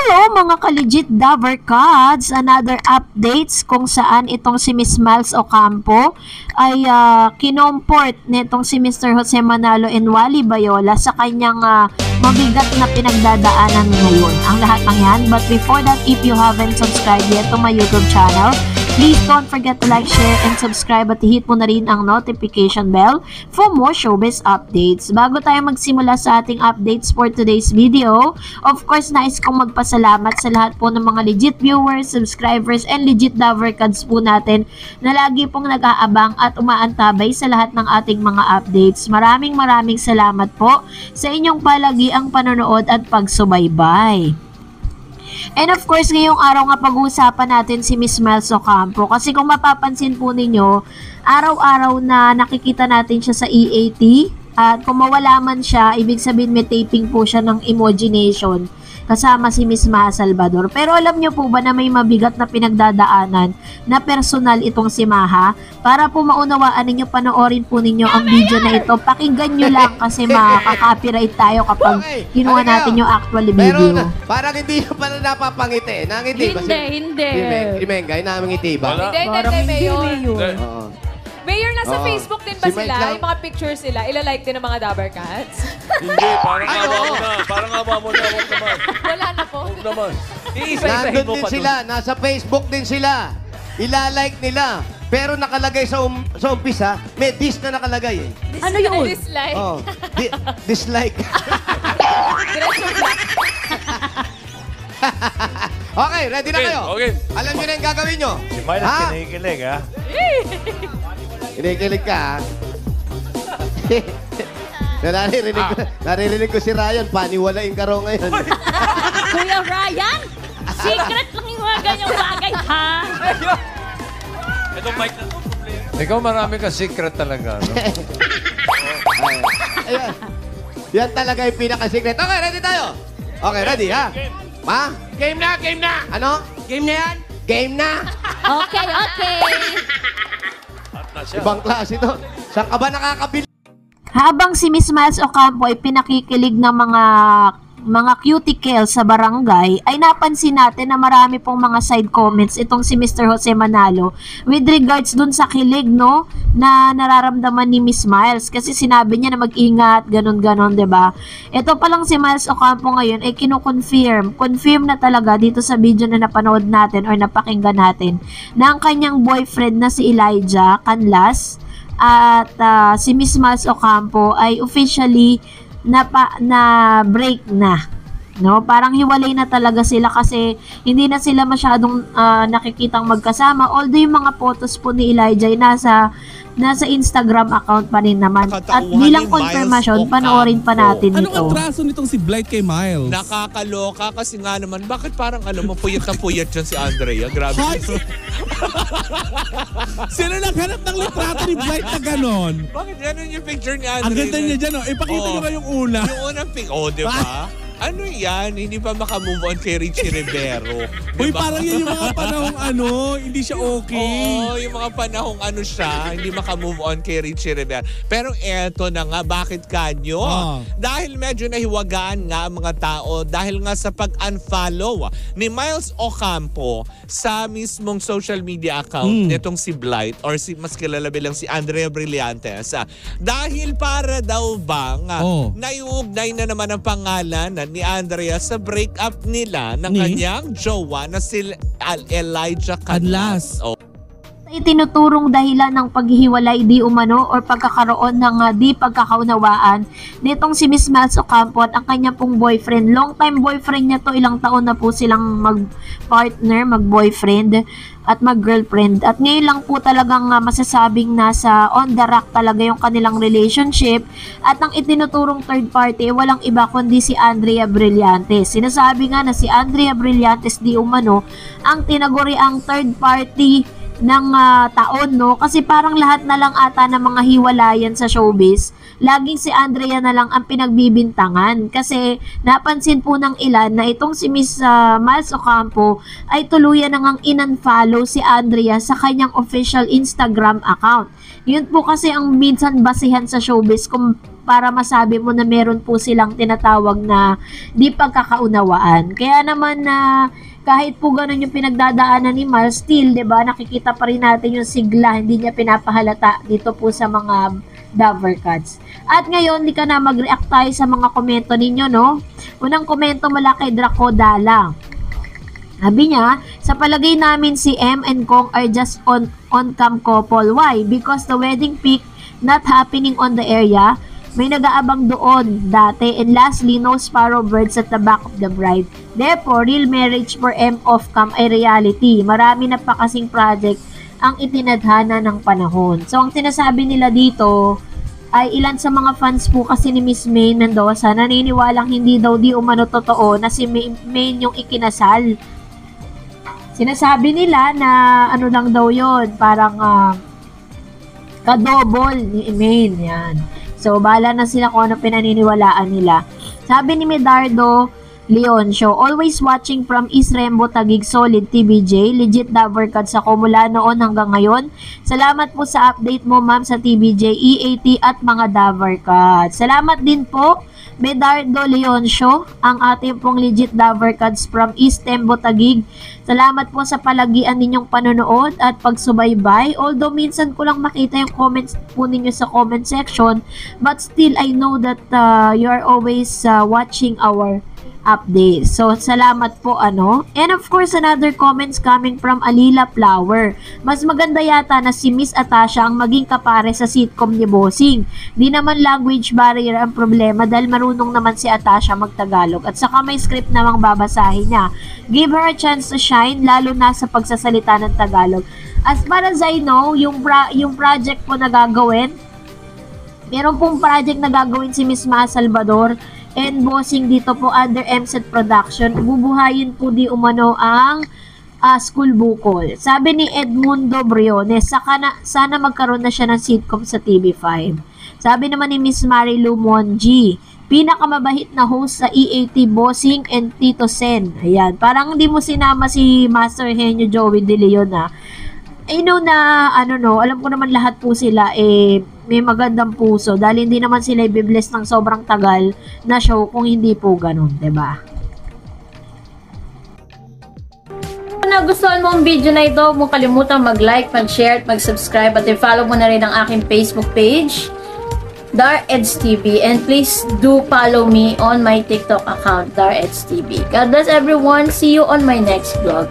Hello mga ka-legit Davercads! Another updates kung saan itong si Miss Miles Ocampo ay kinomport nitong si Mr. Jose Manalo and Wally Bayola sa kanyang mabigat na pinagdadaanan ngayon. Ang lahat ng yan. But before that, if you haven't subscribed yet to my YouTube channel, please don't forget to like, share, and subscribe at hit mo na rin ang notification bell for more showbiz updates. Bago tayo magsimula sa ating updates for today's video, of course, nais kong magpasalamat sa lahat po ng mga legit viewers, subscribers, and legit Davercads po natin na lagi pong nag-aabang at umaantabay sa lahat ng ating mga updates. Maraming salamat po sa inyong palagiang panonood at pagsubaybay. And of course, ngayong araw nga pag-uusapan natin si Miss Miles Ocampo kasi kung mapapansin po ninyo, araw-araw na nakikita natin siya sa EAT at kung mawala man siya, ibig sabihin may taping po siya ng Imagination kasama si Miss Maha Salvador. Pero alam nyo po ba na may mabigat na pinagdadaanan na personal itong si Maha? Para po maunawaan ninyo, panoorin po ninyo ang video na ito. Pakinggan nyo lang kasi makaka-copyright tayo kapag kinuha natin yung actual video. Pero parang hindi nyo pala napapangiti. Nangiti ba? Hindi. Si Mengay, namangiti ba? Hindi, Mayor. Oo. Mayor, nasa Oo. Facebook din ba Si Mike sila? lang. Yung mga pictures sila, ilalike din ng mga Davercads? Hindi, parang Ay, awa oo. mo na. Parang awa mo na. Huwag naman. Wala na po. Huwag naman. Nandun din sila. Nasa Facebook din sila. Ilalike nila. Pero nakalagay sa umpisa, may dis na nakalagay eh. Ano yun? Dislike. Oh, dislike. Diretso black. Okay, ready na Okay, kayo? okay. Alam nyo na yung gagawin nyo? Si Miles Ha? kinikilig, ha? Kinikilig ka, ha? Naririnig ko si Ryan, paniwalain ka raw ngayon. Kuya Ryan, secret lang yung mga ganyang bagay, ha? Itong mic na ito, problema. Ikaw marami ka secret talaga, no? Ayan. Yan talaga yung pinaka-secret. Okay, ready tayo? Okay, ready, ha? Ma? Game na! Ano? Game na yan? Game na! Okay. At na siya. Ibang klase to. Saan ka ba nakakabili? Habang si Miss Miles Ocampo ay pinakikilig ng mga cuticles sa barangay, ay napansin natin na marami pong mga side comments itong si Mr. Jose Manalo with regards dun sa kilig, no, na nararamdaman ni Miss Miles kasi sinabi niya na mag-ingat, ganon, diba? Ito pa lang si Miles Ocampo ngayon ay confirm na talaga dito sa video na napanood natin or napakinggan natin na ang kanyang boyfriend na si Elijah Canlas at si Miss Miles Ocampo ay officially na break na, no? Parang hiwalay na talaga sila kasi hindi na sila masyadong nakikitang magkasama, although yung mga photos po ni Elijah ay nasa Instagram account pa rin naman. At bilang confirmation, panoorin pa natin Anong ito. atraso nitong si Blight kay Miles? Nakakaloka kasi nga naman, bakit parang alam mo, puyat na puyat yan si Andrea. Grabe. Sino naghanap ng litrato ni Blight na ganon? Bakit ganun yung picture ni Andrea? Ang ganda niya dyan, oh. Ipakita Oo. nyo nga yung una. Yung unang picture, oh, di ba? Ano yan? Hindi pa makamove on kay Richie Rivero. Uy, Diba? parang yun yung mga panahong hindi siya okay. Oo, yung mga panahong siya, hindi makamove on kay Richie Rivera. Pero eto na nga, bakit kanyo? Dahil medyo nahiwagaan nga ang mga tao dahil nga sa pag-unfollow ni Miles Ocampo sa mismong social media account nitong si Blight or si mas kilala bilang si Andrea Brillantes. Dahil para daw bang naiugnay na naman ang pangalan ni Andrea sa breakup nila ng kanyang jowa na si Elijah Canlas. Oh. Itinuturong dahilan ng paghihiwalay di umano or pagkakaroon ng di pagkakaunawaan nitong si Miss Miles Ocampo at ang kanya pong boyfriend. Long time boyfriend niya to, ilang taon na po silang mag-partner, mag-boyfriend at mag-girlfriend. At ngayon lang po talagang masasabing nasa on the rock talaga yung kanilang relationship. At ang itinuturong third party, walang iba kundi si Andrea Brillantes. Sinasabi nga na si Andrea Brillantes di umano ang tinaguri ang third party ng taon, no? Kasi parang lahat na lang ata ng mga hiwalayan sa showbiz, laging si Andrea na lang ang pinagbibintangan. Kasi napansin po ng ilan na itong si Miss Miles Ocampo ay tuluyan na ngang in-unfollow si Andrea sa kanyang official Instagram account. Yun po kasi ang minsan basihan sa showbiz kung para masabi mo na meron po silang tinatawag na di pagkakaunawaan. Kaya naman na kahit po ganun yung pinagdadaanan ni Miles, still, 'di ba, nakikita pa rin natin yung sigla, hindi niya pinapahalata dito po sa mga Dabber Cats. At ngayon, di ka na mag-react tayo sa mga komento ninyo, no? Unang komento mula kay Draco Dala. Sabi niya, sa palagay namin si M and Kong are just on-cam couple. Why? Because the wedding pic not happening on the area, may nag-aabang doon dati. And lastly, no sparrow birds at the back of the bride. Therefore, real marriage for M off-cam ay reality. Marami na pa kasing project ang itinadhana ng panahon. So, ang sinasabi nila dito ay ilan sa mga fans po kasi ni Miss May Mendoza naniniwalang hindi daw di umano totoo na si May yung ikinasal. Sinasabi nila na ano lang daw yon, parang kadobol ni Maine. Yan. So, bahala na sila kung ano pinaniniwalaan nila. Sabi ni Medardo Leoncio, always watching from East Rembo, Taguig, solid TBJ, legit Dabber Cats ako mula noon hanggang ngayon. Salamat po sa update mo, ma'am, sa TBJ, EAT at mga Dabber Cats. Salamat din po, Medardo Leoncio, ang ating pong legit Dabber Cats from East Rembo, Taguig. Salamat po sa palagian ninyong panonood at pagsubaybay. Although minsan ko lang makita yung comments po ninyo sa comment section, but still I know that you are always watching our update. So, salamat po, ano. And of course, another comments coming from Alila Flower. Mas maganda yata na si Miss Atasha ang maging kapare sa sitcom ni Bossing. Di naman language barrier ang problema dahil marunong naman si Atasha magtagalog. At saka may script namang babasahin niya. Give her a chance to shine, lalo na sa pagsasalita ng Tagalog. As far as I know, yung project po na gagawin, meron pong project na gagawin si Miss Ma Salvador and Bossing dito po under MSET Production. Bubuhayin po di umano ang school bukol. Sabi ni Edmundo Briones, sana magkaroon na siya ng sitcom sa TV5. Sabi naman ni Miss Marilu Monji, pinakamabahit na host sa EAT, Bossing and Tito Sen. Ayan, parang hindi mo sinama si Master Henyo Joey De Leon na. I know na, alam ko naman lahat po sila, may magandang puso dahil hindi naman sila i-bless ng sobrang tagal na show kung hindi po ganun, 'di ba? Kung nagustuhan mo ang video na ito, huwag mo kalimutan mag-like, mag-share, at mag-subscribe at i-follow mo na rin ang aking Facebook page, DarEds TV, and please do follow me on my TikTok account, DarEds TV. God bless everyone. See you on my next vlog.